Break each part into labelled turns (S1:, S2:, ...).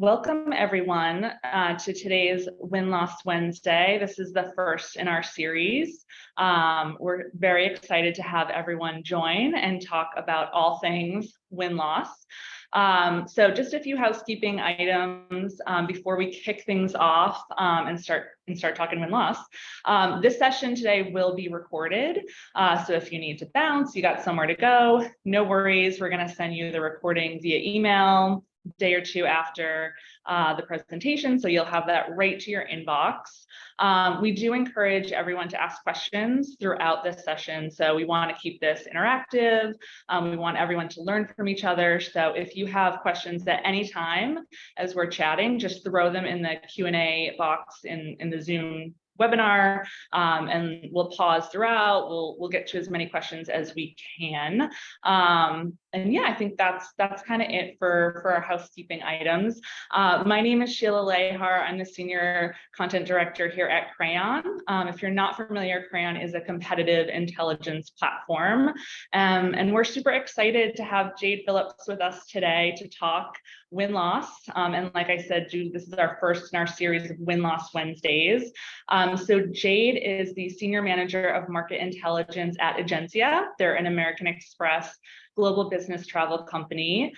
S1: Welcome everyone to today's Win-Loss Wednesday. This is the first in our series. We're very excited to have everyone join and talk about all things win-loss. So just a few housekeeping items before we kick things off and start talking win-loss. This session today will be recorded. So if you need to bounce, you got somewhere to go, no worries. We're going to send you the recording via email day or two after the presentation, so you'll have that right to your inbox. We do encourage everyone to ask questions throughout this session, so we want to keep this interactive. We want everyone to learn from each other, so if you have questions at any time as we're chatting, just throw them in the Q&A box in the Zoom webinar, and we'll pause throughout. We'll get to as many questions as we can. And yeah, I think that's kind of it for our housekeeping items. My name is Sheila Lehar. I'm the Senior Content Director here at Crayon. If you're not familiar, Crayon is a competitive intelligence platform. And we're super excited to have Jayde Phillips with us today to talk win-loss. And like I said, this is our first in our series of Win-Loss Wednesdays. So Jayde is the Senior Manager of Market Intelligence at Egencia. They're an American Express global business travel company.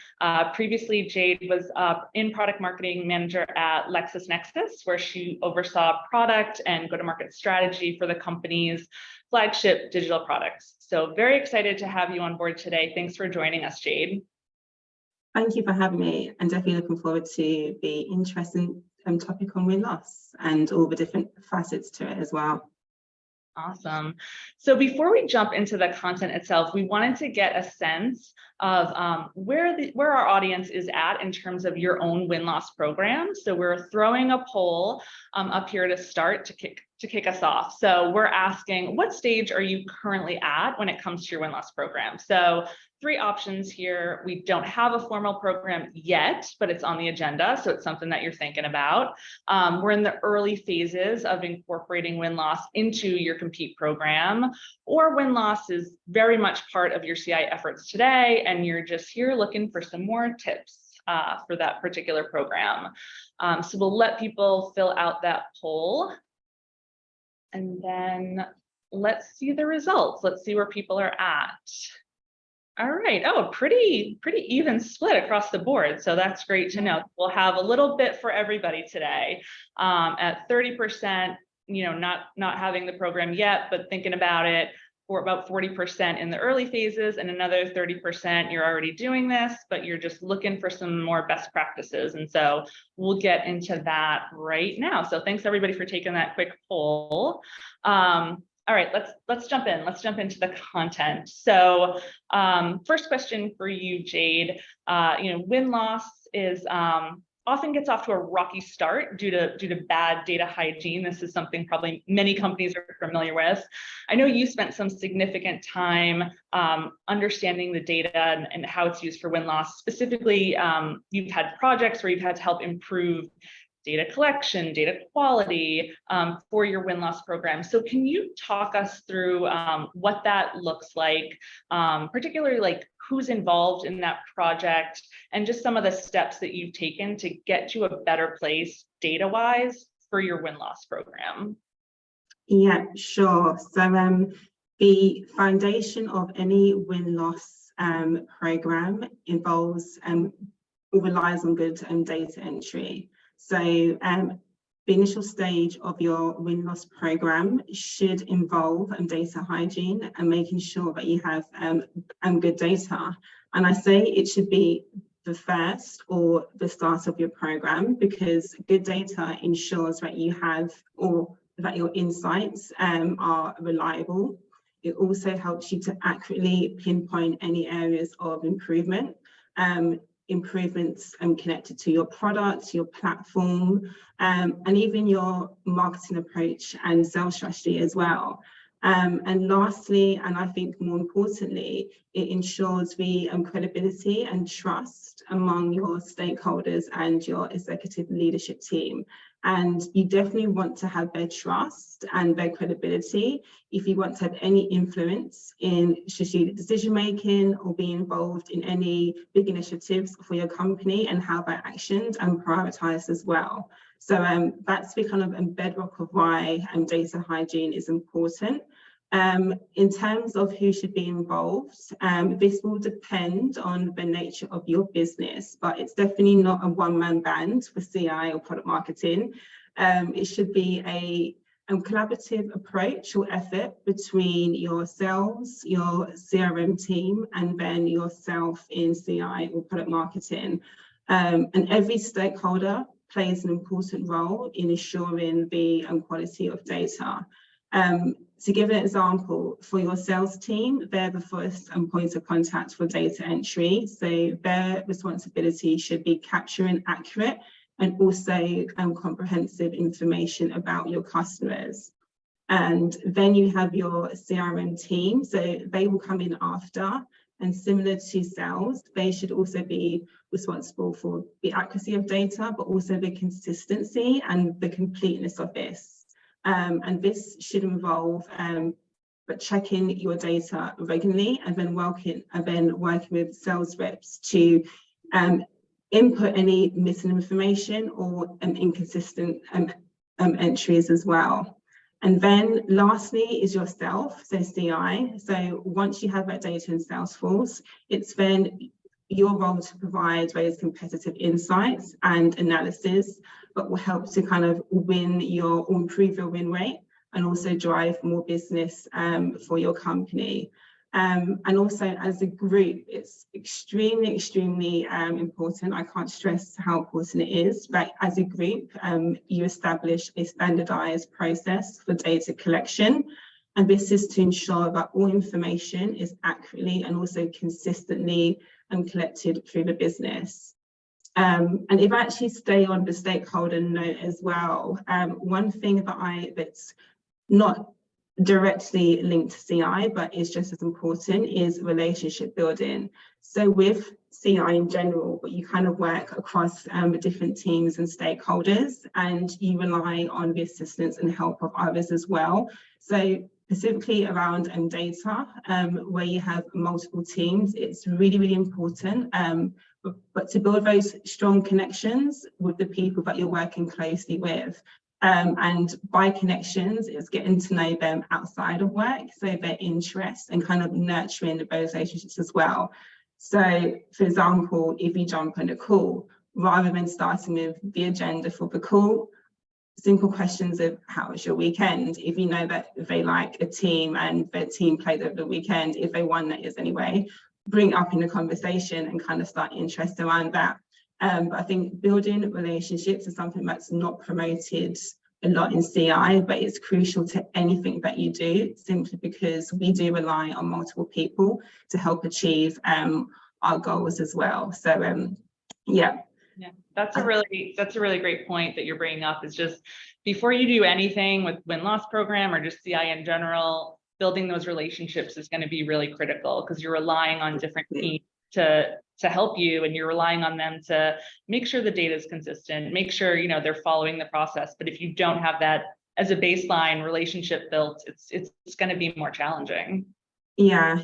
S1: Previously, Jayde was in product marketing manager at LexisNexis, where she oversaw product and go-to-market strategy for the company's flagship digital products. So very excited to have you on board today. Thanks for joining us, Jayde.
S2: Thank you for having me, and definitely looking forward to the interesting topic on win-loss and all the different facets to it as well.
S1: Awesome. So before we jump into the content itself, we wanted to get a sense of where our audience is at in terms of your own win-loss program. So we're throwing a poll up here to start to kick us off. So we're asking, what stage are you currently at when it comes to your win-loss program? So 3 options here. We don't have a formal program yet, but it's on the agenda, so it's something that you're thinking about. We're in the early phases of incorporating win-loss into your compete program, or win-loss is very much part of your CI efforts today, and you're just here looking for some more tips for that particular program. So we'll let people fill out that poll, and then let's see the results. Let's see where people are at. All right. Oh, pretty even split across the board. So that's great to know. We'll have a little bit for everybody today. At 30%, not having the program yet, but thinking about it, for about 40% in the early phases, and another 30% you're already doing this, but you're just looking for some more best practices. And so we'll get into that right now. So thanks everybody for taking that quick poll. All right, let's jump in. Let's jump into the content. So first question for you, Jayde. Win-loss is often gets off to a rocky start due to bad data hygiene. This is something probably many companies are familiar with. I know you spent some significant time understanding the data and how it's used for win-loss. Specifically, you've had projects where you've had to help improve data collection, data quality for your win-loss program. So can you talk us through what that looks like, particularly like who's involved in that project, and just some of the steps that you've taken to get to a better place data-wise for your win-loss program?
S2: Yeah, sure. So the foundation of any win-loss program involves relies on good data entry. So the initial stage of your win-loss program should involve data hygiene and making sure that you have good data. And I say it should be the first or the start of your program, because good data ensures that you have, or that your insights are reliable. It also helps you to accurately pinpoint any areas of improvements connected to your product, your platform, and even your marketing approach and sales strategy as well. And lastly, and I think more importantly, it ensures the credibility and trust among your stakeholders and your executive leadership team. And you definitely want to have their trust and their credibility if you want to have any influence in strategic decision making or be involved in any big initiatives for your company and how they're actioned and prioritized as well. So that's the kind of bedrock of why data hygiene is important. In terms of who should be involved, this will depend on the nature of your business, but it's definitely not a one-man band for CI or product marketing. It should be a collaborative approach or effort between yourselves, your CRM team, and then yourself in CI or product marketing. And every stakeholder plays an important role in ensuring the quality of data. To give an example, for your sales team, they're the first point of contact for data entry. So their responsibility should be capturing accurate and also comprehensive information about your customers. And then you have your CRM team, so they will come in after. And similar to sales, they should also be responsible for the accuracy of data, but also the consistency and the completeness of this. And this should involve checking your data regularly and then working with sales reps to input any missing information or inconsistent entries as well. And then lastly is yourself, so CI. So once you have that data in Salesforce, it's then your role to provide those competitive insights and analysis that will help to kind of improve your win rate and also drive more business for your company. And also as a group, it's extremely important. I can't stress how important it is, but as a group, you establish a standardized process for data collection. And this is to ensure that all information is accurately and also consistently collected through the business. And if I actually stay on the stakeholder note as well, one thing that's not directly linked to CI, but is just as important, is relationship building. So with CI in general, but you kind of work across the different teams and stakeholders, and you rely on the assistance and help of others as well. So specifically around data, where you have multiple teams, it's really important. But to build those strong connections with the people that you're working closely with. And by connections, it's getting to know them outside of work, so their interests and kind of nurturing those relationships as well. So, for example, if you jump on a call, rather than starting with the agenda for the call, simple questions of how was your weekend? If you know that they like a team and their team played over the weekend, if they won, that is anyway, bring it up in the conversation and kind of start interest around that. But I think building relationships is something that's not promoted a lot in CI, but it's crucial to anything that you do, simply because we do rely on multiple people to help achieve our goals as well. So yeah.
S1: Yeah, that's a really great point that you're bringing up, is just before you do anything with win-loss program or just CI in general, building those relationships is going to be really critical, because you're relying on different teams to help you, and you're relying on them to make sure the data is consistent, make sure they're following the process. But if you don't have that as a baseline relationship built, it's going to be more challenging.
S2: Yeah.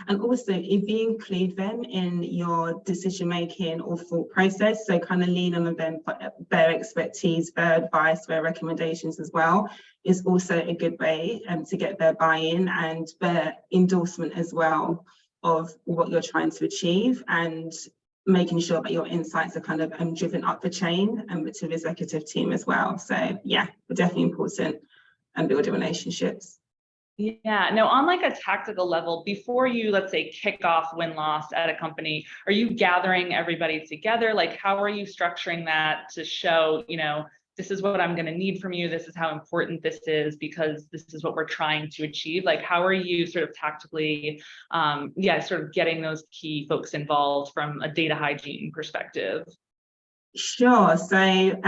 S2: And also, if you include them in your decision making or thought process, so kind of lean on them for their expertise, their advice, their recommendations as well, is also a good way to get their buy-in and their endorsement as well of what you're trying to achieve, and making sure that your insights are kind of driven up the chain and to the executive team as well. So yeah, definitely important and building relationships.
S1: Yeah, no, on like a tactical level, before you, let's say, kick off win-loss at a company, are you gathering everybody together? Like, how are you structuring that to show, this is what I'm going to need from you, this is how important this is, because this is what we're trying to achieve? Like, how are you sort of tactically, sort of getting those key folks involved from a data hygiene perspective?
S2: Sure. So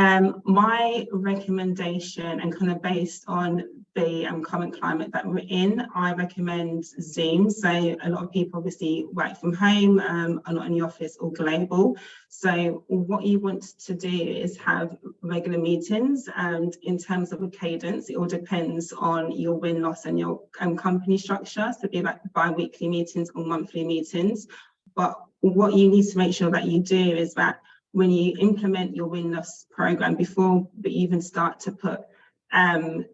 S2: my recommendation, and kind of based on the current climate that we're in, I recommend Zoom. So a lot of people obviously work from home, are not in the office or global. So what you want to do is have regular meetings, and in terms of a cadence, it all depends on your win-loss and your company structure. So it'd be like bi-weekly meetings or monthly meetings. But what you need to make sure that you do is that when you implement your win-loss program, before you even start to put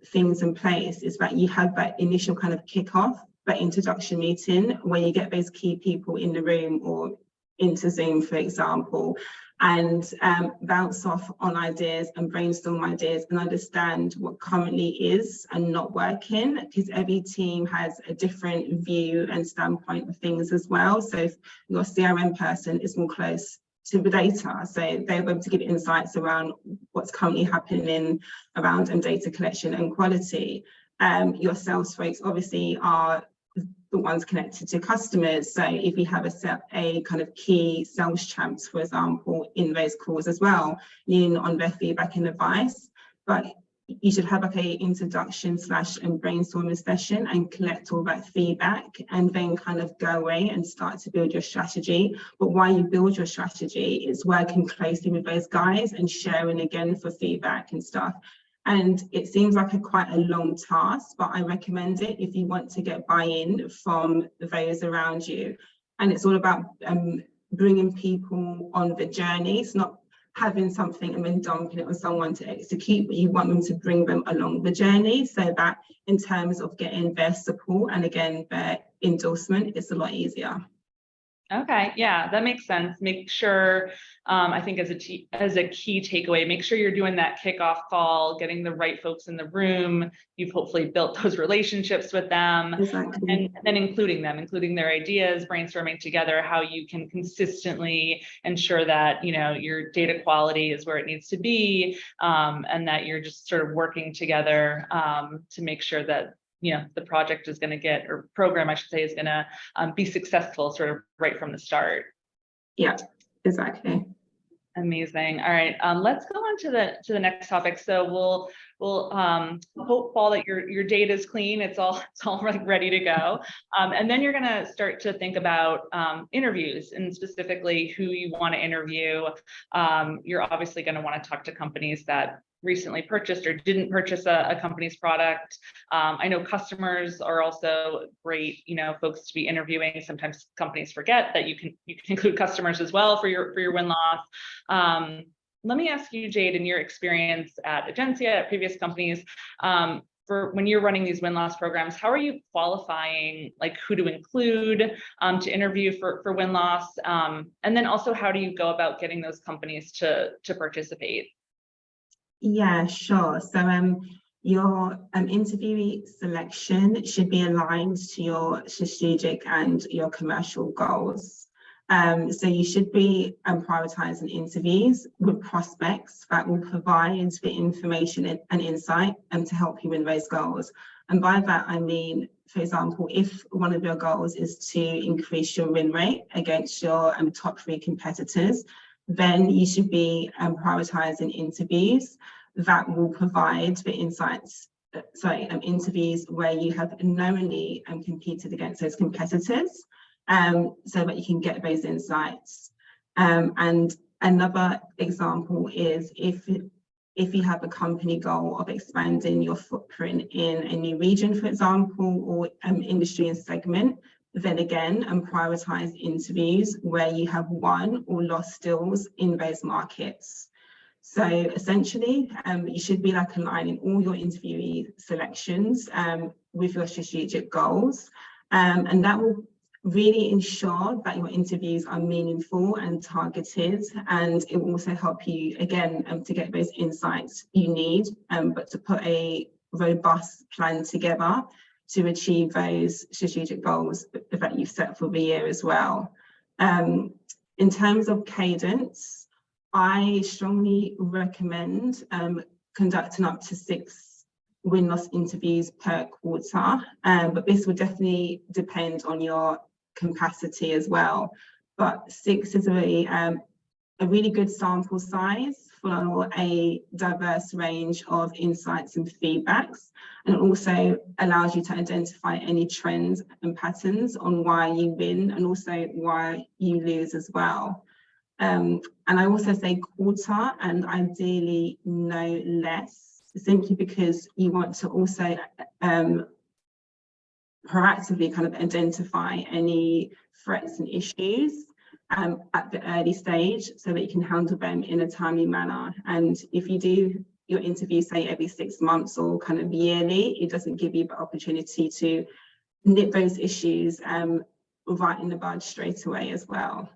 S2: things in place, is that you have that initial kind of kickoff, that introduction meeting, where you get those key people in the room or into Zoom, for example, and bounce off on ideas and brainstorm ideas and understand what currently is and not working, because every team has a different view and standpoint of things as well. So if your CRM person is more close to the data, so they're able to give insights around what's currently happening around data collection and quality. Your sales folks obviously are the ones connected to customers. So if you have a kind of key sales champs, for example, in those calls as well, leaning on their feedback and advice. But you should have like a introduction / and brainstorming session and collect all that feedback, and then kind of go away and start to build your strategy. But while you build your strategy, it's working closely with those guys and sharing again for feedback and stuff. And it seems like quite a long task, but I recommend it if you want to get buy-in from those around you. And it's all about bringing people on the journey. It's not having something and then dumping it on someone to execute, but you want them to bring them along the journey, so that in terms of getting their support and again their endorsement, it's a lot easier.
S1: Okay, yeah, that makes sense. Make sure, I think as a key takeaway, make sure you're doing that kickoff call, getting the right folks in the room. You've hopefully built those relationships with them.
S2: Exactly.
S1: And then including their ideas, brainstorming together how you can consistently ensure that, you know, your data quality is where it needs to be, and that you're just sort of working together to make sure that, you know, the project is going to get, or program I should say, is going to be successful sort of right from the start.
S2: Yeah, exactly.
S1: Amazing. All right, let's go on to the next topic. So we'll hope, Paul, that your data is clean. It's all like ready to go. And then you're going to start to think about interviews, and specifically who you want to interview. You're obviously going to want to talk to companies that recently purchased or didn't purchase a company's product. I know customers are also great, you know, folks to be interviewing. Sometimes companies forget that you can include customers as well for your win-loss. Let me ask you, Jayde, in your experience at Egencia, at previous companies, for when you're running these win-loss programs, how are you qualifying like who to include to interview for win-loss? And then also, how do you go about getting those companies to participate?
S2: Yeah, sure. So your interviewee selection should be aligned to your strategic and your commercial goals. So you should be prioritizing interviews with prospects that will provide the information and insight to help you win those goals. And by that, I mean, for example, if one of your goals is to increase your win rate against your top 3 competitors, then you should be prioritizing interviews that will provide the interviews where you have knowingly competed against those competitors, so that you can get those insights. And another example is if you have a company goal of expanding your footprint in a new region, for example, or industry and segment, then again, prioritize interviews where you have won or lost deals in those markets. So essentially, you should be like aligning all your interviewee selections with your strategic goals, and that will really ensure that your interviews are meaningful and targeted, and it will also help you again to get those insights you need, but to put a robust plan together to achieve those strategic goals that you've set for the year as well. In terms of cadence, I strongly recommend conducting up to 6 win-loss interviews per quarter, but this will definitely depend on your capacity as well. But 6 is a really a really good sample size for a diverse range of insights and feedbacks, and it also allows you to identify any trends and patterns on why you win and also why you lose as well. And I also say quarter and ideally no less, simply because you want to also proactively kind of identify any threats and issues at the early stage so that you can handle them in a timely manner. And if you do your interview, say every 6 months or kind of yearly, it doesn't give you the opportunity to nip those issues right in the bud straight away as well.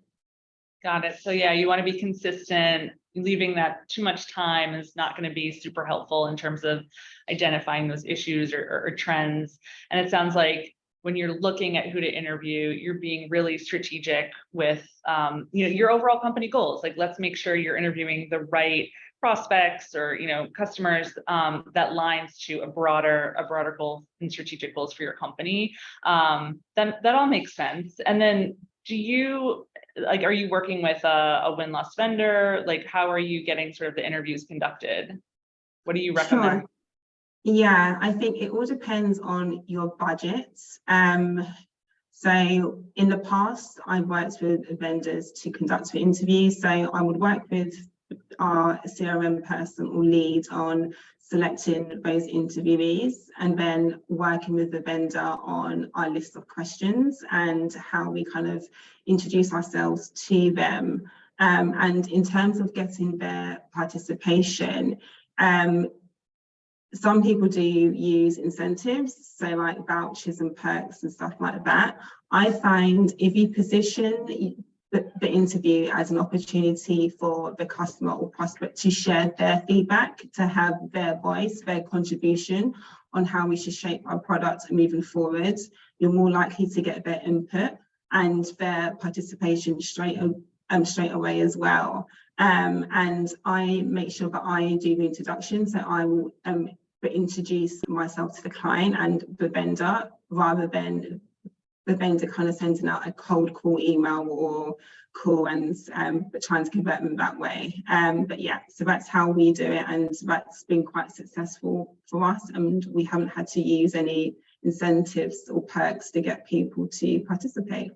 S1: Got it. So yeah, you want to be consistent. Leaving that too much time is not going to be super helpful in terms of identifying those issues or trends. And it sounds like when you're looking at who to interview, you're being really strategic with your overall company goals. Like, let's make sure you're interviewing the right prospects or customers that lines to a broader goal and strategic goals for your company. Then that all makes sense. And then are you working with a win-loss vendor? Like, how are you getting sort of the interviews conducted? What do you recommend?
S2: Sure. Yeah, I think it all depends on your budget. So in the past, I've worked with vendors to conduct the interviews. So I would work with our CRM person or lead on selecting those interviewees and then working with the vendor on our list of questions and how we kind of introduce ourselves to them. And in terms of getting their participation, some people do use incentives, so like vouchers and perks and stuff like that. I find if you position the interview as an opportunity for the customer or prospect to share their feedback, to have their voice, their contribution on how we should shape our product moving forward, you're more likely to get their input and their participation straight away as well. And I make sure that I do the introduction, so I will introduce myself to the client and the vendor rather than the vendor kind of sending out a cold call email or call and but trying to convert them that way. But yeah, so that's how we do it, and that's been quite successful for us, and we haven't had to use any incentives or perks to get people to participate.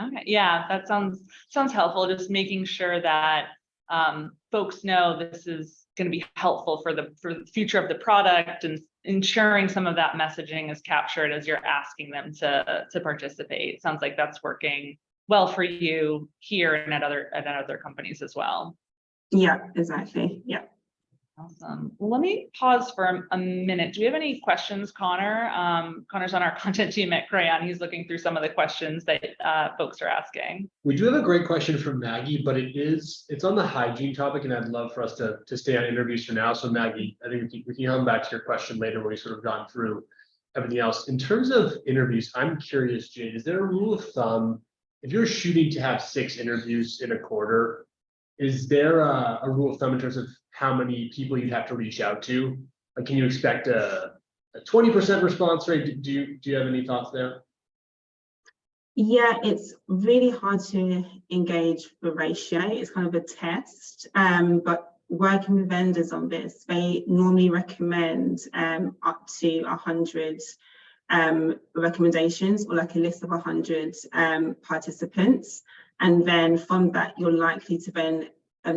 S1: Okay, yeah, that sounds helpful. Just making sure that folks know this is going to be helpful for the future of the product, and ensuring some of that messaging is captured as you're asking them to participate. Sounds like that's working well for you here and at other companies as well.
S2: Yeah, exactly. Yeah.
S1: Awesome. Well, let me pause for a minute. Do we have any questions, Connor? Connor's on our content team at Crayon. He's looking through some of the questions that folks are asking.
S3: We do have a great question from Maggie, but it's on the hygiene topic, and I'd love for us to stay on interviews for now. So Maggie, I think we can come back to your question later when we sort of gone through everything else. In terms of interviews, I'm curious, Jayde, is there a rule of thumb if you're shooting to have 6 interviews in a quarter? Is there a rule of thumb in terms of how many people you'd have to reach out to? Like, can you expect a 20% response rate? Do you have any thoughts there?
S2: Yeah, it's really hard to engage the ratio. It's kind of a test, but working with vendors on this, they normally recommend up to 100 recommendations, or like a list of 100 participants. And then from that, you're likely to then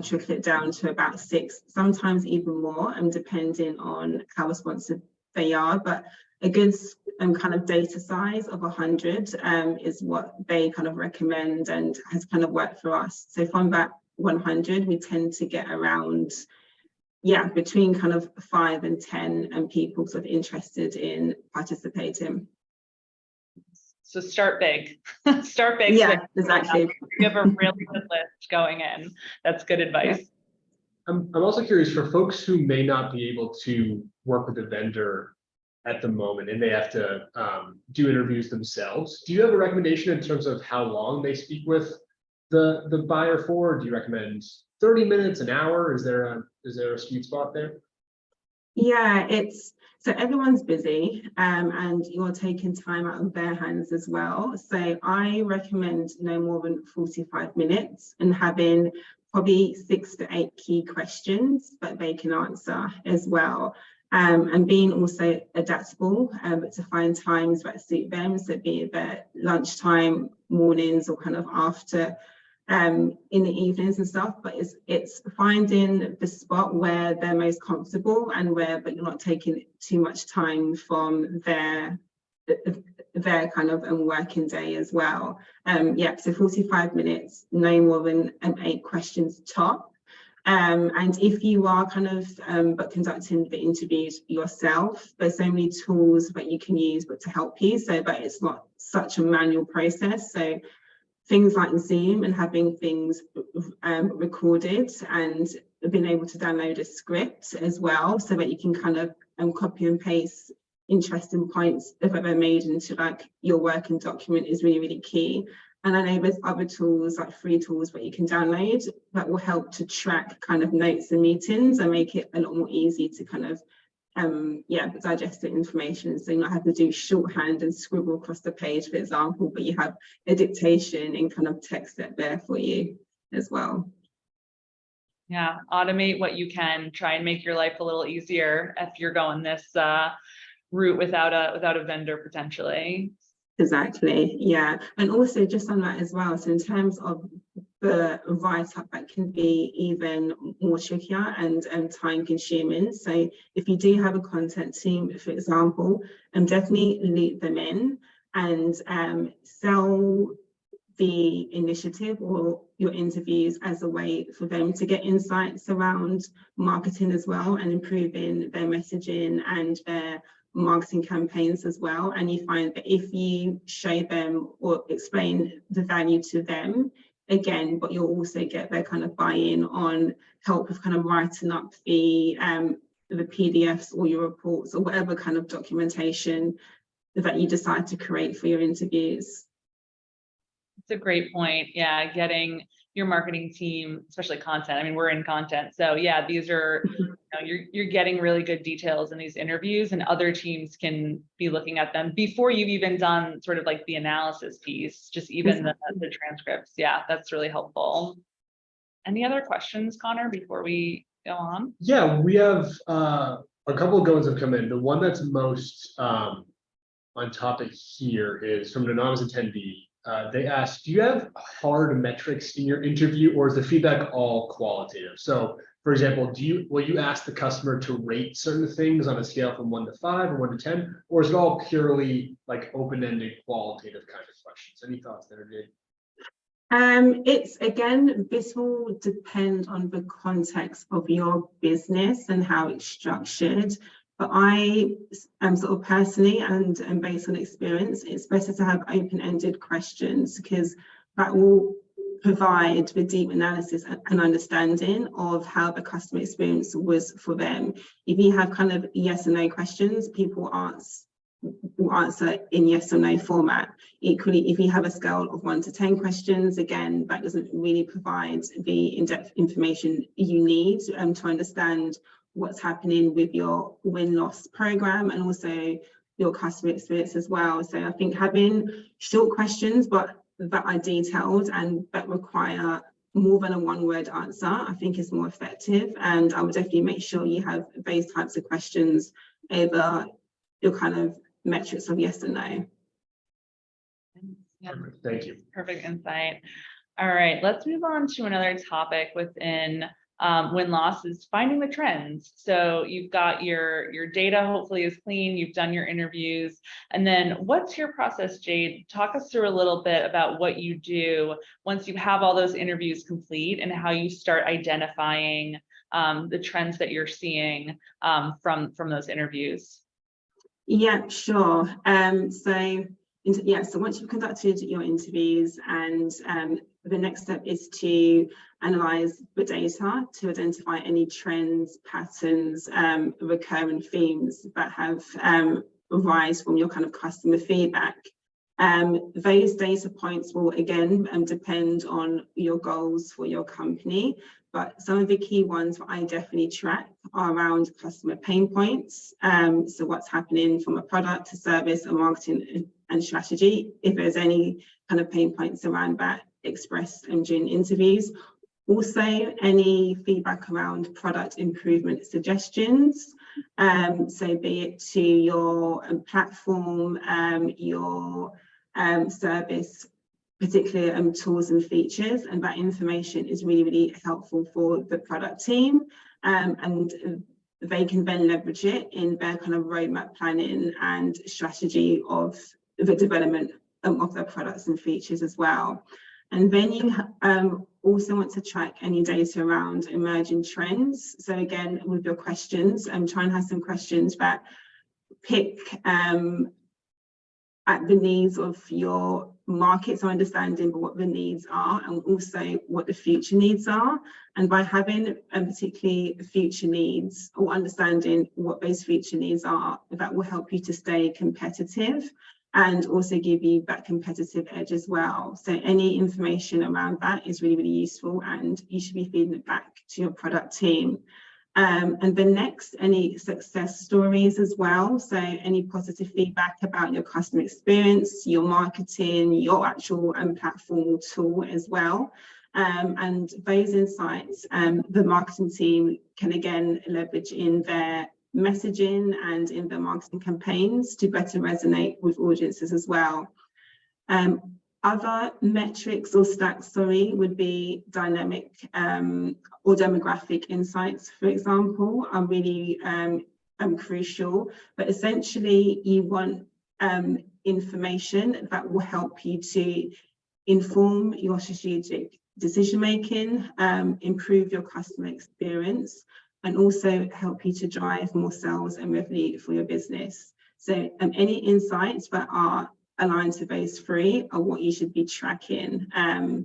S2: trickle it down to about 6, sometimes even more, and depending on how responsive they are. But a good kind of data size of 100 is what they kind of recommend and has kind of worked for us. So from that 100, we tend to get around, yeah, between kind of 5 and 10 people sort of interested in participating.
S1: So start big. Start big.
S2: Yeah, exactly.
S1: You have a really good list going in. That's good advice.
S3: Yeah. I'm also curious, for folks who may not be able to work with a vendor at the moment and they have to do interviews themselves, do you have a recommendation in terms of how long they speak with the buyer for? Do you recommend 30 minutes, an hour? Is there a sweet spot there?
S2: Yeah, so everyone's busy, and you're taking time out of their hands as well. So I recommend no more than 45 minutes and having probably 6 to 8 key questions that they can answer as well. And being also adaptable, to find times that suit them. So be it their lunchtime, mornings, or kind of after in the evenings and stuff, but it's finding the spot where they're most comfortable and where but you're not taking too much time from their kind of working day as well. Yeah, so 45 minutes, no more than 8 questions top. And if you are kind of but conducting the interviews yourself, there's so many tools that you can use but to help you so that it's not such a manual process. So things like Zoom and having things recorded and being able to download a script as well so that you can kind of copy and paste interesting points that are made into like your working document is really, really key. And I know there's other tools, like free tools that you can download that will help to track kind of notes and meetings and make it a lot more easy to kind of digest the information. So you not have to do shorthand and scribble across the page, for example, but you have a dictation and kind of text it there for you as well.
S1: Yeah, automate what you can, try and make your life a little easier if you're going this route without a vendor potentially.
S2: Exactly, yeah. And also just on that as well, so in terms of the write-up, that can be even more trickier and time consuming. So if you do have a content team, for example, definitely loop them in and sell the initiative or your interviews as a way for them to get insights around marketing as well and improving their messaging and their marketing campaigns as well. And you find that if you show them or explain the value to them, again, but you'll also get their kind of buy-in on help with kind of writing up the PDFs or your reports or whatever kind of documentation that you decide to create for your interviews.
S1: It's a great point. Yeah, getting your marketing team, especially content. I mean, we're in content, so yeah, these are you're getting really good details in these interviews, and other teams can be looking at them before you've even done sort of like the analysis piece, just even the transcripts. Yeah, that's really helpful. Any other questions, Connor, before we go on?
S3: Yeah, we have a couple of goings have come in. The one that's most on topic here is from an anonymous attendee. They asked, do you have hard metrics in your interview, or is the feedback all qualitative? So, for example, will you ask the customer to rate certain things on a scale from 1 to 5 or 1 to 10, or is it all purely like open-ended qualitative kind of questions? Any thoughts there, Jayde?
S2: It's again, this will depend on the context of your business and how it's structured. But I am sort of personally and based on experience, it's better to have open-ended questions because that will provide the deep analysis and understanding of how the customer experience was for them. If you have kind of yes and no questions, people will answer in yes or no format. Equally, if you have a scale of 1 to 10 questions, again, that doesn't really provide the in-depth information you need to understand what's happening with your win-loss program and also your customer experience as well. So I think having short questions, but that are detailed and that require more than a one-word answer, I think is more effective. And I would definitely make sure you have those types of questions over your kind of metrics of yes and no.
S1: Yeah.
S3: Perfect. Thank you.
S1: Perfect insight. All right, let's move on to another topic within win-loss is finding the trends. So you've got your data hopefully is clean, you've done your interviews, and then what's your process, Jayde? Talk us through a little bit about what you do once you have all those interviews complete and how you start identifying the trends that you're seeing from those interviews.
S2: Yeah, sure. So once you've conducted your interviews and the next step is to analyze the data to identify any trends, patterns, recurring themes that have arise from your kind of customer feedback. Those data points will again depend on your goals for your company, but some of the key ones that I definitely track are around customer pain points. So what's happening from a product to service and marketing and strategy, if there's any kind of pain points around that expressed during interviews. Also, any feedback around product improvement suggestions. So be it to your platform, your service, particular tools and features, and that information is really, really helpful for the product team, and they can then leverage it in their kind of roadmap planning and strategy of the development of their products and features as well. And then you also want to track any data around emerging trends. So again, with your questions, try and have some questions that pick at the needs of your market, so understanding what the needs are and also what the future needs are. And by having particularly future needs or understanding what those future needs are, that will help you to stay competitive and also give you that competitive edge as well. So any information around that is really, really useful, and you should be feeding it back to your product team. And then next, any success stories as well. So any positive feedback about your customer experience, your marketing, your actual platform tool as well. And those insights, the marketing team can again leverage in their messaging and in their marketing campaigns to better resonate with audiences as well. Other metrics or stats, would be dynamic or demographic insights, for example, are really crucial. But essentially, you want information that will help you to inform your strategic decision making, improve your customer experience, and also help you to drive more sales and revenue for your business. So any insights that are aligned to those three are what you should be tracking.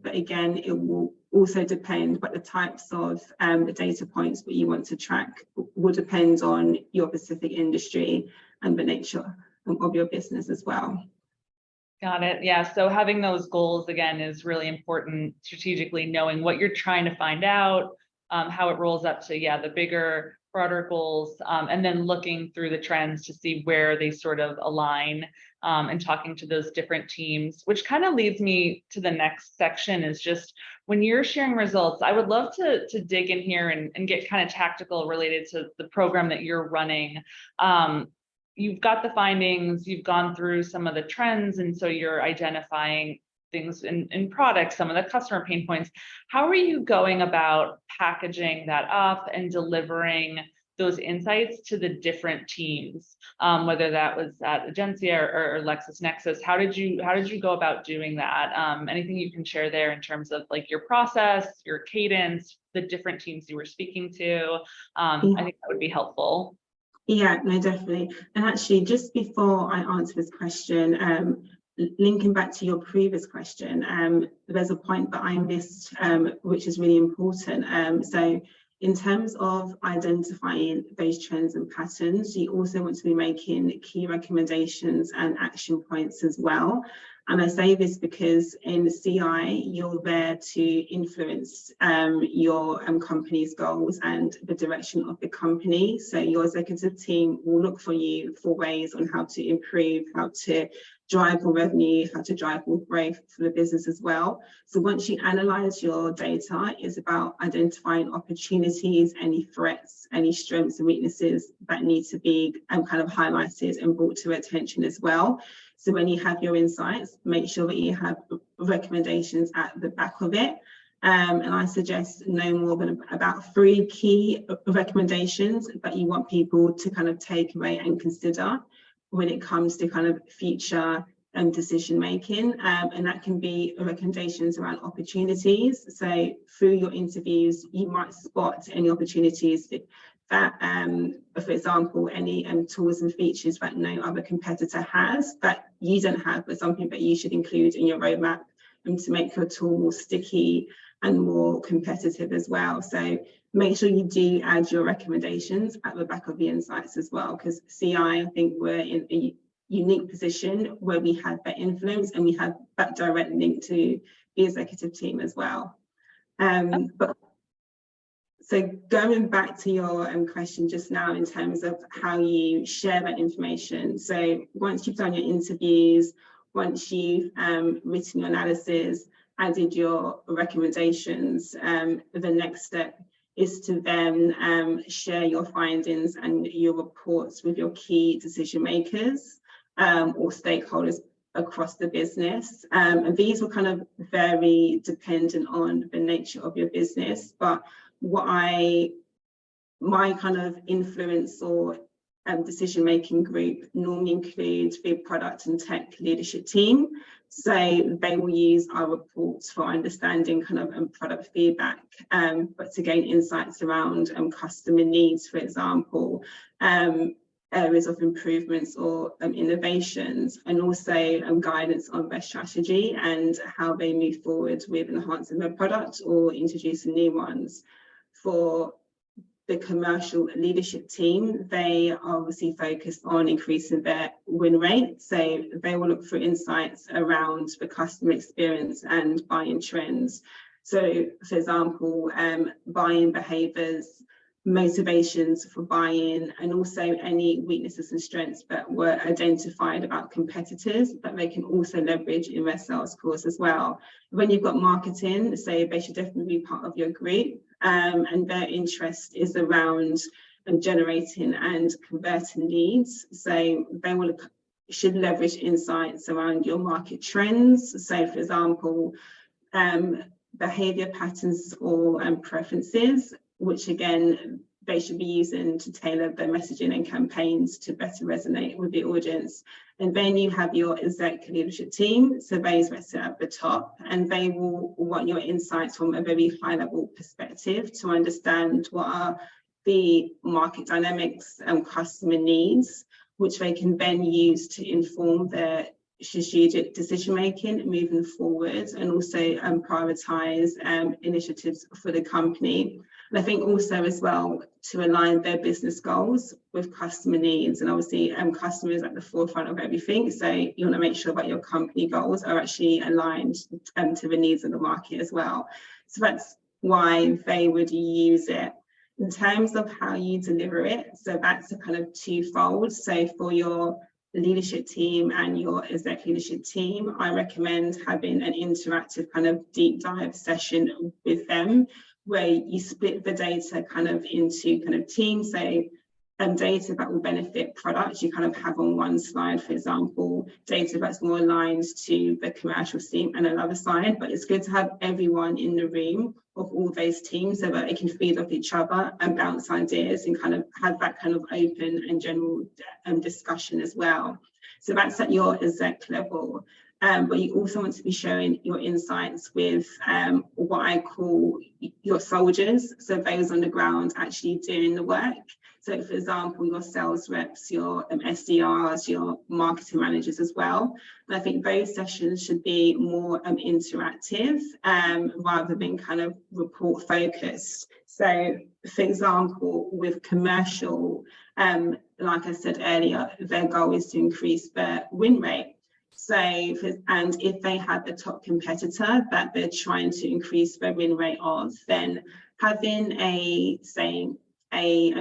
S2: But again, it will also depend, but the types of the data points that you want to track will depend on your specific industry and the nature of your business as well.
S1: Got it. Yeah. So having those goals again is really important strategically, knowing what you're trying to find out, how it rolls up to, the bigger, broader goals, and then looking through the trends to see where they sort of align, and talking to those different teams, which kind of leads me to the next section is just when you're sharing results, I would love to dig in here and get kind of tactical related to the program that you're running. You've got the findings, you've gone through some of the trends, and so you're identifying things in products, some of the customer pain points. How are you going about packaging that up and delivering those insights to the different teams, whether that was at Egencia or LexisNexis? How did you go about doing that? Anything you can share there in terms of like your process, your cadence, the different teams you were speaking to? I think that would be helpful.
S2: Yeah, no, definitely. And actually, just before I answer this question, linking back to your previous question, there's a point that I missed, which is really important. So in terms of identifying those trends and patterns, you also want to be making key recommendations and action points as well. And I say this because in the CI, you're there to influence your company's goals and the direction of the company. So your executive team will look for you for ways on how to improve, how to drive more revenue, how to drive more growth for the business as well. So once you analyze your data, it's about identifying opportunities, any threats, any strengths and weaknesses that need to be kind of highlighted and brought to attention as well. So when you have your insights, make sure that you have recommendations at the back of it. And I suggest no more than about 3 key recommendations that you want people to kind of take away and consider when it comes to kind of future decision making. And that can be recommendations around opportunities. So through your interviews, you might spot any opportunities that, for example, any tools and features that no other competitor has that you don't have, but something that you should include in your roadmap to make your tool more sticky and more competitive as well. So make sure you do add your recommendations at the back of the insights as well, because CI, I think we're in a unique position where we have that influence and we have that direct link to the executive team as well. But So going back to your question just now in terms of how you share that information. So once you've done your interviews, once you've written your analysis, added your recommendations, the next step is to then share your findings and your reports with your key decision makers or stakeholders across the business. And these will kind of vary dependent on the nature of your business, but my kind of influence or decision-making group normally includes the product and tech leadership team. So they will use our reports for understanding kind of product feedback, but to gain insights around customer needs, for example, areas of improvements or innovations, and also guidance on their strategy and how they move forward with enhancing their product or introducing new ones. For the commercial leadership team, they are obviously focused on increasing their win rate. So they will look for insights around the customer experience and buying trends. So, for example, buying behaviours, motivations for buy-in, and also any weaknesses and strengths that were identified about competitors that they can also leverage in their sales calls as well. When you've got marketing, so they should definitely be part of your group, and their interest is around generating and converting leads. So they should leverage insights around your market trends. So, for example, behavior patterns or preferences, which again, they should be using to tailor their messaging and campaigns to better resonate with the audience. And then you have your exec leadership team, so those that sit at the top, and they will want your insights from a very high level perspective to understand what are the market dynamics and customer needs, which they can then use to inform their strategic decision making moving forward, and also prioritize initiatives for the company. And I think also as well to align their business goals with customer needs, and obviously customers at the forefront of everything. So you want to make sure that your company goals are actually aligned to the needs of the market as well. So that's why they would use it. In terms of how you deliver it, so that's a kind of twofold. So for your leadership team and your exec leadership team, I recommend having an interactive kind of deep dive session with them, where you split the data kind of into kind of teams. So data that will benefit products you kind of have on one slide, for example, data that's more aligned to the commercial team and another side. But it's good to have everyone in the room of all those teams so that they can feed off each other and bounce ideas and kind of have that kind of open and general discussion as well. So that's at your exec level. But you also want to be sharing your insights with what I call your soldiers, so those on the ground actually doing the work. So, for example, your sales reps, your SDRs, your marketing managers as well. And I think those sessions should be more interactive rather than kind of report focused. So, for example, with commercial, like I said earlier, their goal is to increase their win rate. So, and if they have a top competitor that they're trying to increase their win rate of, then having a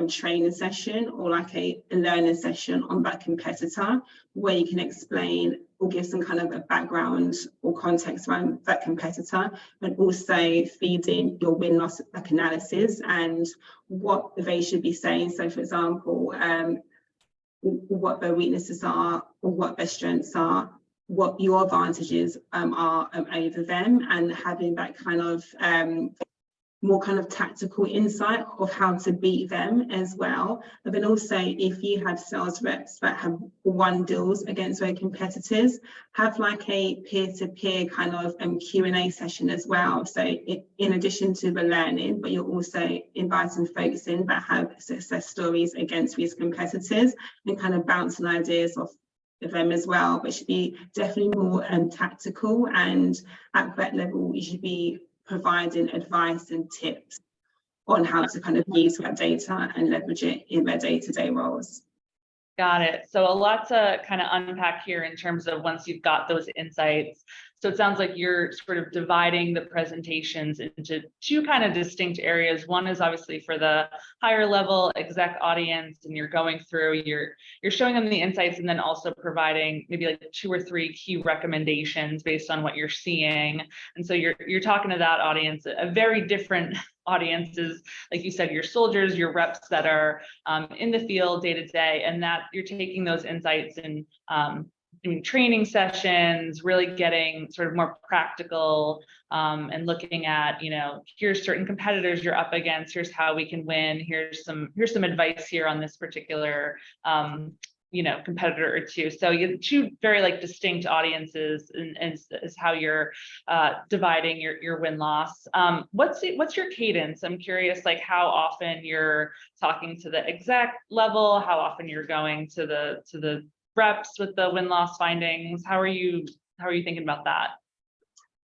S2: training session or like a learning session on that competitor, where you can explain or give some kind of a background or context around that competitor, and also feeding your win-loss analysis and what they should be saying. So, for example, what their weaknesses are or what their strengths are, what your advantages are over them, and having that kind of more kind of tactical insight of how to beat them as well. But then also, if you have sales reps that have won deals against their competitors, have like a peer-to-peer kind of Q&A session as well. So in addition to the learning, but you're also inviting folks in that have success stories against these competitors and kind of bouncing ideas off of them as well. But it should be definitely more tactical, and at that level you should be providing advice and tips on how to kind of use that data and leverage it in their day-to-day roles.
S1: Got it. So a lot to kind of unpack here in terms of once you've got those insights. So it sounds like you're sort of dividing the presentations into two kind of distinct areas. One is obviously for the higher level exec audience, and you're going through, you're showing them the insights, and then also providing maybe like 2 or 3 key recommendations based on what you're seeing. And so you're talking to that audience, a very different audiences, like you said, your soldiers, your reps that are in the field day to day, and that you're taking those insights and doing training sessions, really getting sort of more practical and looking at, here's certain competitors you're up against, here's how we can win, here's some advice here on this particular competitor or two. So you have 2 very like distinct audiences, and is how you're dividing your win-loss. What's your cadence? I'm curious, like how often you're talking to the exec level, how often you're going to the reps with the win-loss findings. How are you thinking about that?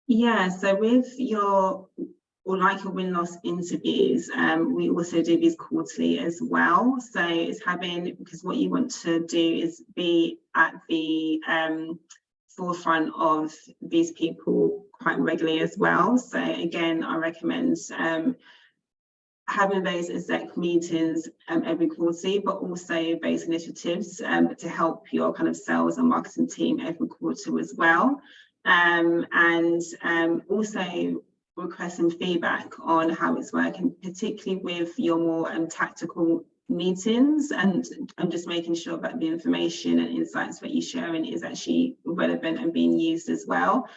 S2: Yeah, so with your win-loss interviews, we also do these quarterly as well. So it's because what you want to do is be at the forefront of these people quite regularly as well. So again, I recommend having those exec meetings every quarterly, but also those initiatives to help your kind of sales and marketing team every quarter as well. And also requesting feedback on how it's working, particularly with your more tactical meetings, and I'm just making sure that the information and insights that you're sharing is actually relevant and being used as well.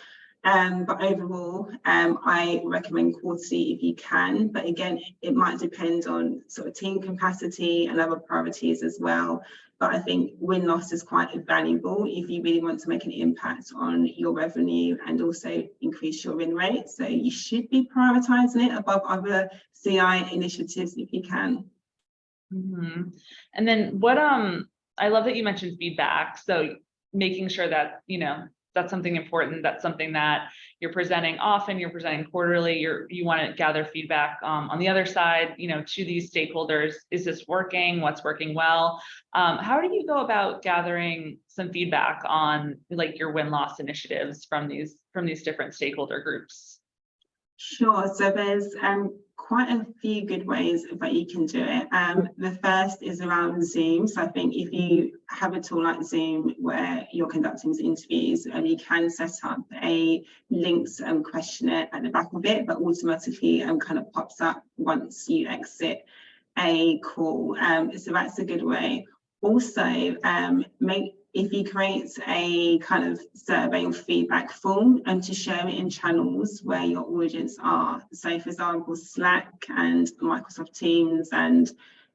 S2: But overall, I recommend quarterly if you can, but again, it might depend on sort of team capacity and other priorities as well. But I think win-loss is quite valuable if you really want to make an impact on your revenue and also increase your win rate. So you should be prioritizing it above other CI initiatives if you can.
S1: Mm-hmm. And then I love that you mentioned feedback. So making sure that, that's something important. That's something that you're presenting often, you're presenting quarterly, you want to gather feedback on the other side, to these stakeholders. Is this working? What's working well? How do you go about gathering some feedback on like your win-loss initiatives from these different stakeholder groups?
S2: Sure. So there's quite a few good ways that you can do it. The first is around Zoom. So I think if you have a tool like Zoom where you're conducting interviews, you can set up a links questionnaire at the back of it, but automatically kind of pops up once you exit a call. So that's a good way. Also, if you create a kind of survey or feedback form and to share it in channels where your audience are. So for example, Slack and Microsoft Teams and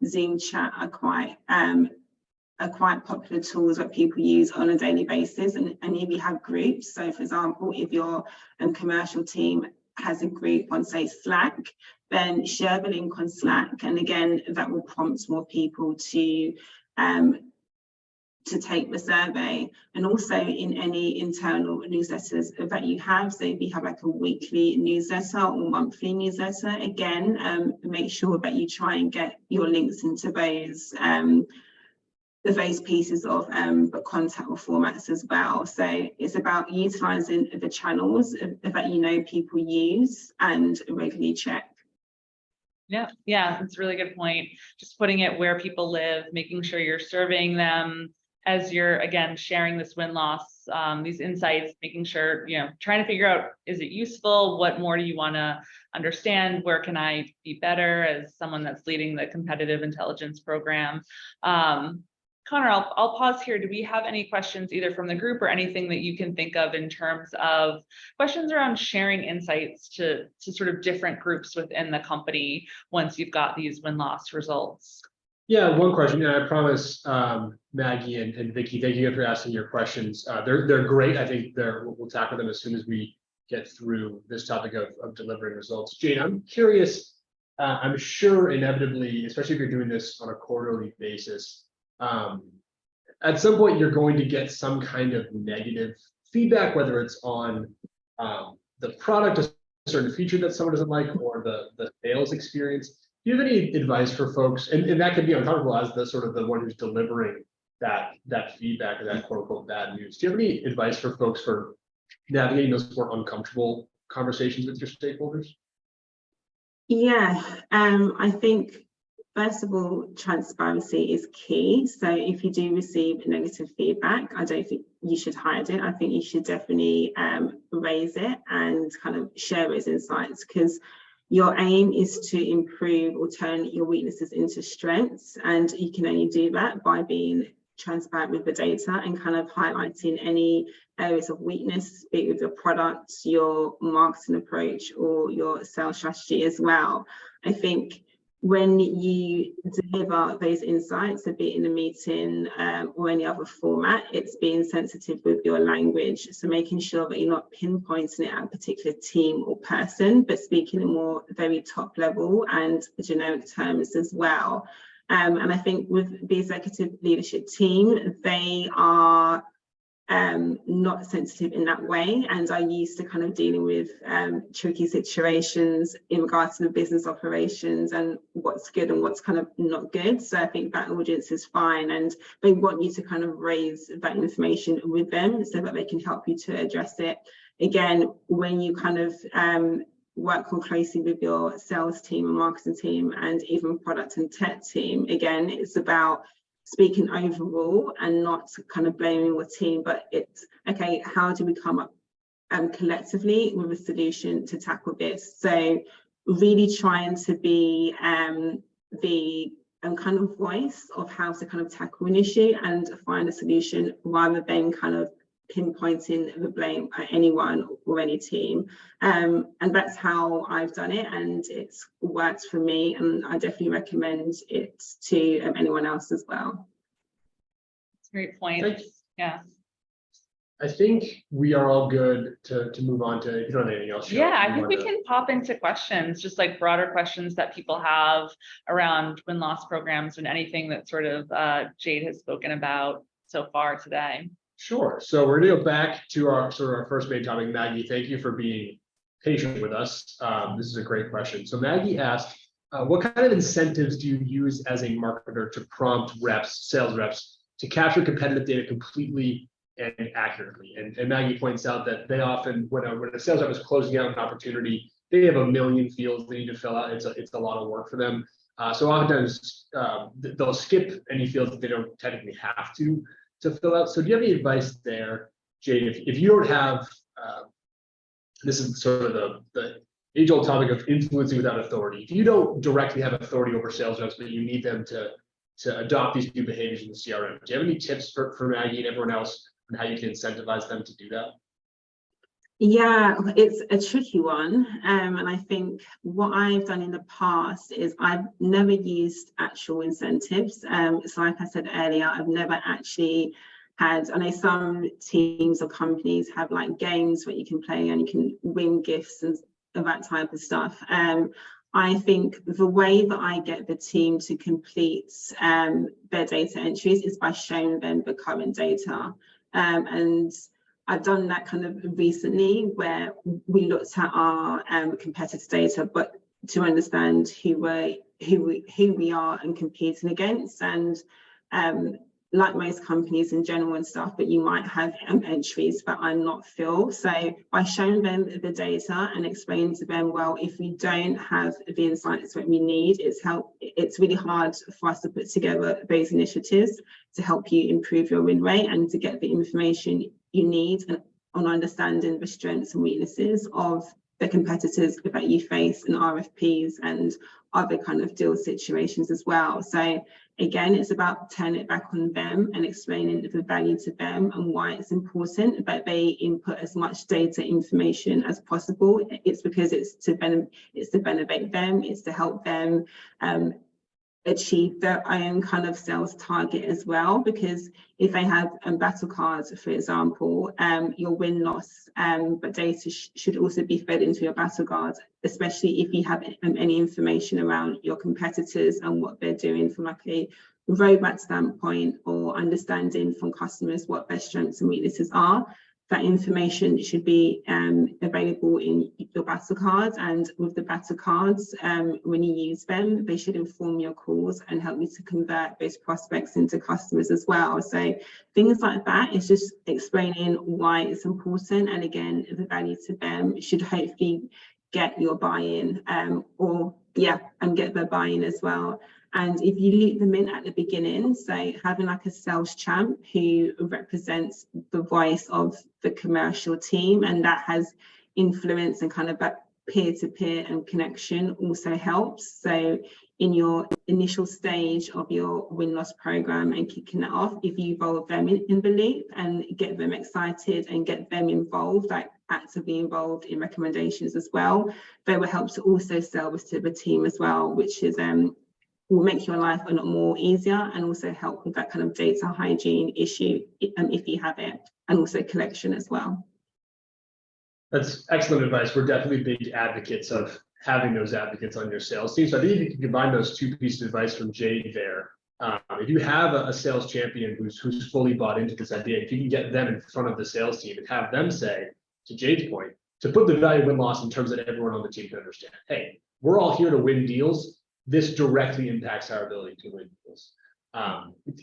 S2: Zoom chat are quite popular tools that people use on a daily basis. And if you have groups, so for example, if your commercial team has a group on, say, Slack, then share the link on Slack. And again, that will prompt more people to take the survey. And also in any internal newsletters that you have, so if you have like a weekly newsletter or monthly newsletter, again, make sure that you try and get your links into those pieces of the content or formats as well. So it's about utilizing the channels that people use and regularly check.
S1: Yeah, that's a really good point. Just putting it where people live, making sure you're surveying them as you're, again, sharing this win-loss, these insights, making sure, trying to figure out, is it useful? What more do you want to understand? Where can I be better as someone that's leading the competitive intelligence program? Connor, I'll pause here. Do we have any questions either from the group or anything that you can think of in terms of questions around sharing insights to sort of different groups within the company once you've got these win-loss results?
S3: Yeah, one question, and I promise Maggie and Vicky, thank you for asking your questions. They're great. I think we'll tackle them as soon as we get through this topic of delivering results. Jayde, I'm curious, I'm sure inevitably, especially if you're doing this on a quarterly basis, at some point you're going to get some kind of negative feedback, whether it's on the product, a certain feature that someone doesn't like, or the sales experience. Do you have any advice for folks, and that can be uncomfortable as the one who's delivering that feedback or that quote unquote bad news? Do you have any advice for folks for navigating those more uncomfortable conversations with your stakeholders?
S2: Yeah, I think first of all, transparency is key. So if you do receive negative feedback, I don't think you should hide it. I think you should definitely raise it and kind of share those insights, because your aim is to improve or turn your weaknesses into strengths. And you can only do that by being transparent with the data and kind of highlighting any areas of weakness, be it with your product, your marketing approach, or your sales strategy as well. I think when you deliver those insights, so be it in a meeting or any other format, it's being sensitive with your language. So making sure that you're not pinpointing it at a particular team or person, but speaking in more very top level and generic terms as well. And I think with the executive leadership team, they are not sensitive in that way, and are used to kind of dealing with tricky situations in regards to the business operations and what's good and what's kind of not good. So I think that audience is fine, and they want you to kind of raise that information with them so that they can help you to address it. Again, when you kind of work more closely with your sales team and marketing team and even product and tech team, again, it's about speaking overall and not kind of blaming your team, but it's okay, how do we come up collectively with a solution to tackle this? So really trying to be the kind of voice of how to kind of tackle an issue and find a solution, rather than kind of pinpointing the blame at anyone or any team. And that's how I've done it, and it's worked for me, and I definitely recommend it to anyone else as well.
S1: That's a great point.
S3: Thanks.
S1: Yeah.
S3: I think we are all good to move on to, if you don't have anything else.
S1: Yeah, I think we can pop into questions, just like broader questions that people have around win-loss programs and anything that sort of Jayde has spoken about so far today.
S3: Sure. So we're gonna go back to our first main topic. Maggie, thank you for being patient with us. This is a great question. So Maggie asked, what kind of incentives do you use as a marketer to prompt reps, sales reps, to capture competitive data completely and accurately? And Maggie points out that they often, when a sales rep is closing out an opportunity, they have a million fields they need to fill out. It's a lot of work for them. So oftentimes they'll skip any fields that they don't technically have to fill out. So do you have any advice there, Jayde? If you don't have, this is sort of the age-old topic of influencing without authority. If you don't directly have authority over sales reps, but you need them to adopt these new behaviors in the CRM, do you have any tips for Maggie and everyone else on how you can incentivize them to do that?
S2: Yeah, it's a tricky one. And I think what I've done in the past is I've never used actual incentives. So like I said earlier, I've never actually had, I know some teams or companies have like games where you can play and you can win gifts and that type of stuff. I think the way that I get the team to complete their data entries is by showing them the current data. And I've done that kind of recently, where we looked at our competitor data, but to understand who we are and competing against. And like most companies in general and stuff, but you might have entries that are not filled. So by showing them the data and explaining to them, well, if we don't have the insights that we need, it's really hard for us to put together those initiatives to help you improve your win rate and to get the information you need on understanding the strengths and weaknesses of the competitors that you face in RFPs and other kind of deal situations as well. So again, it's about turning it back on them and explaining the value to them and why it's important that they input as much data information as possible. It's because it's to benefit them, it's to help them achieve their own kind of sales target as well. Because if they have battle cards, for example, your win-loss but data should also be fed into your battle cards, especially if you have any information around your competitors and what they're doing from like a roadmap standpoint, or understanding from customers what their strengths and weaknesses are. that information should be available in your battle cards, and with the battle cards, when you use them, they should inform your calls and help you to convert those prospects into customers as well. So things like that is just explaining why it's important, and again, the value to them should hopefully get your buy-in, and get their buy-in as well. And if you loop them in at the beginning, so having like a sales champ who represents the voice of the commercial team, and that has influence and kind of that peer-to-peer and connection also helps. So in your initial stage of your win-loss program and kicking it off, if you involve them in the loop and get them excited and get them involved, like actively involved in recommendations as well, they will help to also sell this to the team as well, which is will make your life a lot more easier, and also help with that kind of data hygiene issue if you have it, and also collection as well.
S3: That's excellent advice. We're definitely big advocates of having those advocates on your sales team. So I think if you can combine those two pieces of advice from Jayde there, if you have a sales champion who's fully bought into this idea, if you can get them in front of the sales team and have them say, to Jayde's point, to put the value win-loss in terms that everyone on the team can understand, hey, we're all here to win deals. This directly impacts our ability to win deals.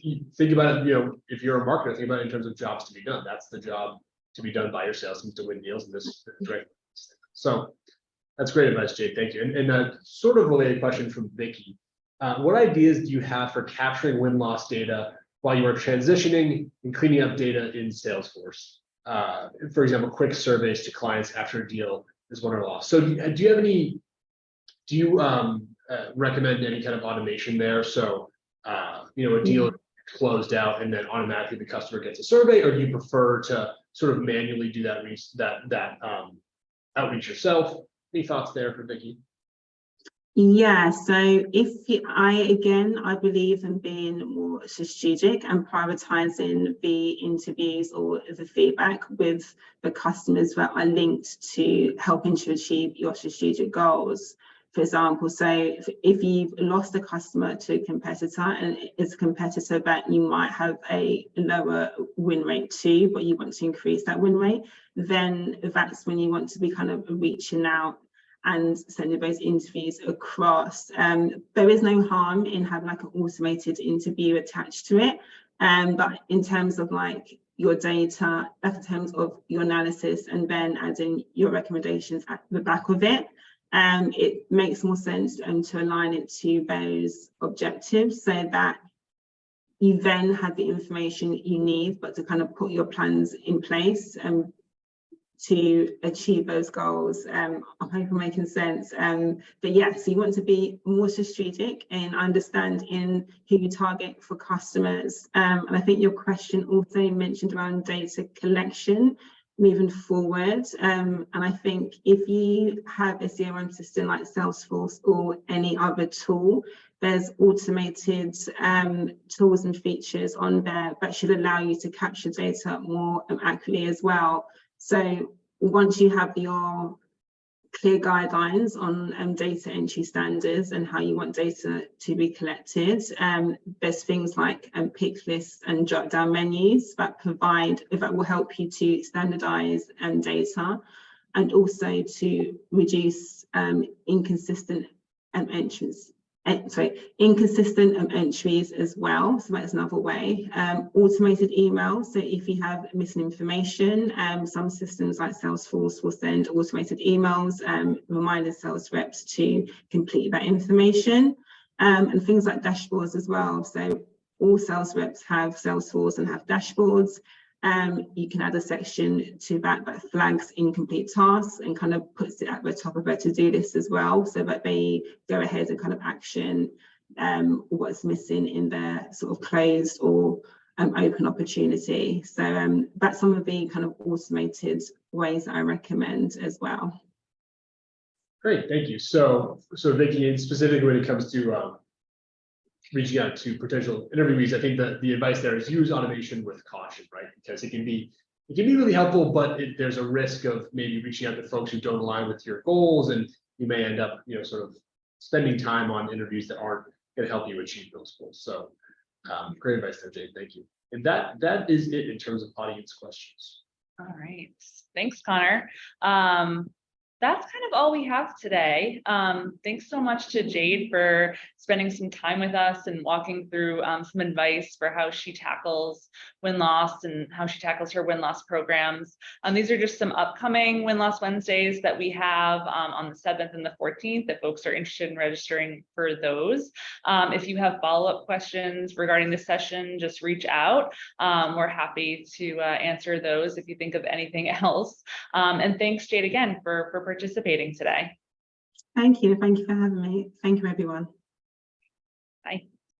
S3: You think about it, if you're a marketer, think about it in terms of jobs to be done. That's the job to be done by your sales team, to win deals, and this is great. So that's great advice, Jayde. Thank you. And a sort of related question from Vicky. What ideas do you have for capturing win-loss data while you are transitioning and cleaning up data in Salesforce? For example, quick surveys to clients after a deal is won or lost. So do you have any? Do you recommend any kind of automation there? So, a deal closed out and then automatically the customer gets a survey, or do you prefer to sort of manually do that outreach yourself? Any thoughts there for Vicky?
S2: Yeah, so I believe in being more strategic and prioritizing the interviews or the feedback with the customers that are linked to helping to achieve your strategic goals. For example, so if you've lost a customer to a competitor and it's a competitor that you might have a lower win rate to, but you want to increase that win rate, then that's when you want to be kind of reaching out and sending those interviews across. There is no harm in having like an automated interview attached to it. But in terms of like your data, in terms of your analysis, and then adding your recommendations at the back of it, it makes more sense to align it to those objectives, so that you then have the information you need, but to kind of put your plans in place to achieve those goals. I hope I'm making sense. But yes, you want to be more strategic and understand in who you target for customers. And I think your question also mentioned around data collection moving forward. And I think if you have a CRM system like Salesforce or any other tool, there's automated tools and features on there that should allow you to capture data more accurately as well. So once you have your clear guidelines on data entry standards and how you want data to be collected, there's things like pick lists and drop down menus that will help you to standardize data, and also to reduce inconsistent entries as well. So that's another way. Automated email. So if you have missing information, some systems like Salesforce will send automated emails, reminding sales reps to complete that information, and things like dashboards as well. So all sales reps have Salesforce and have dashboards. You can add a section to that flags incomplete tasks and kind of puts it at the top of their to-do list as well, so that they go ahead and kind of action what's missing in their sort of closed or open opportunity. So that's some of the kind of automated ways that I recommend as well.
S3: Great, thank you. So Vicky, and specifically when it comes to reaching out to potential interviewees, I think that the advice there is use automation with caution, right? Because it can be really helpful, but there's a risk of maybe reaching out to folks who don't align with your goals, and you may end up, sort of spending time on interviews that aren't going to help you achieve those goals. So great advice there, Jayde. Thank you. And that is it in terms of audience questions.
S1: All right, thanks, Connor. That's kind of all we have today. Thanks so much to Jayde for spending some time with us and walking through some advice for how she tackles win-loss and how she tackles her win-loss programs. These are just some upcoming Win-Loss Wednesdays that we have on the 7th and the 14th if folks are interested in registering for those. If you have follow-up questions regarding this session, just reach out. We're happy to answer those if you think of anything else. And thanks, Jayde, again for participating today.
S2: Thank you for having me. Thank you, everyone.
S1: Bye.